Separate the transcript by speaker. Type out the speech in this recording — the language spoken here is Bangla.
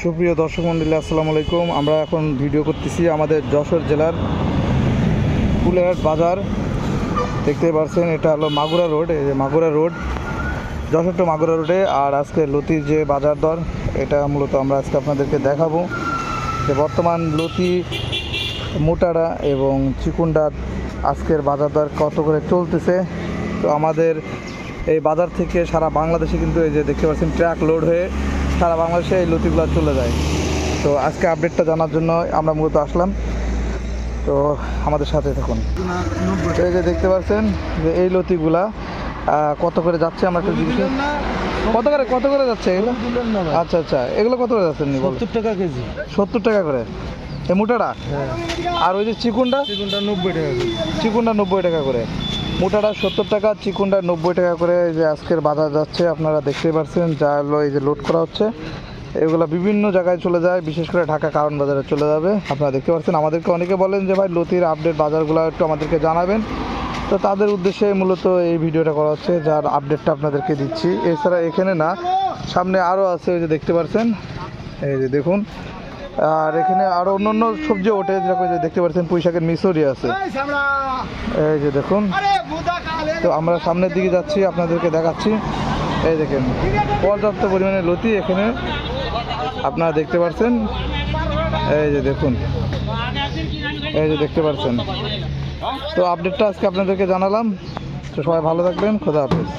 Speaker 1: সুপ্রিয় দর্শক মণ্ডলী, আসসালামু আলাইকুম। আমরা এখন ভিডিও করতেছি আমাদের যশোর জেলার ফুলেরহাট বাজার। দেখতে পাচ্ছেন এটা হলো মাগুরা রোড। এই যে মাগুরা রোড, যশোর টু মাগুরা রোডে। আর আজকে লতির যে বাজার দর, এটা মূলত আমরা আজকে আপনাদেরকে দেখাবো যে বর্তমান লতি, মোটারা এবং চিকুনডার আজকের বাজার দর কত করে চলতেছে। তো আমাদের এই বাজার থেকে সারা বাংলাদেশে কিন্তু এই যে দেখতে পাচ্ছেন ট্রাক লোড হয়ে সারা বাংলাদেশে এই লতিগুলো চলে যায়। তো আজকে আপডেটটা জানার জন্য আমরা মূলত আসলাম। তো আমাদের সাথে থাকুন। এই যে দেখতে পাচ্ছেন যে এই লতিগুলা কত করে যাচ্ছে, আমরা একটু জিজ্ঞেস কত করে যাচ্ছে এগুলো? আচ্ছা আচ্ছা, এগুলো কত করে যাচ্ছে?
Speaker 2: 70 টাকা কেজি।
Speaker 1: 70 টাকা করে এই মোটাটা? আর ওই যে চিকুনটা?
Speaker 2: 90 টাকা কেজি।
Speaker 1: চিকুনটা 90 টাকা করে, মোটাটা 70 টাকা, চিকুনটা 90 টাকা করে। যে আজকের বাজার যাচ্ছে আপনারা দেখতেই পাচ্ছেন, যা হলো এই যে লোড করা হচ্ছে, এগুলো বিভিন্ন জায়গায় চলে যায়, বিশেষ করে ঢাকা কারণ বাজারে চলে যাবে। আপনারা দেখতে পাচ্ছেন, আমাদেরকে অনেকে বলেন যে ভাই লতির আপডেট বাজারগুলো একটু আমাদেরকে জানাবেন। তো তাদের উদ্দেশ্যে মূলত এই ভিডিওটা করা হচ্ছে, যার আপডেটটা আপনাদেরকে দিচ্ছি। এছাড়া এখানে না, সামনে আরও আছে, ওই যে দেখতে পাচ্ছেন, এই যে দেখুন। আর এখানে আরও অন্যান্য সবজি ওঠে, যেরকম যে দেখতে পাচ্ছেন পুঁইশাকের মিশরি আছে, এই যে দেখুন। তো আমরা সামনের দিকে যাচ্ছি, আপনাদেরকে দেখাচ্ছি। এই দেখেন পর্যাপ্ত পরিমাণে লতি এখানে আপনারা দেখতে পাচ্ছেন। এই যে দেখুন, এই যে দেখতে পাচ্ছেন। তো আপডেটটা আজকে আপনাদেরকে জানালাম। তো সবাই ভালো থাকবেন, খোদা হাফেজ।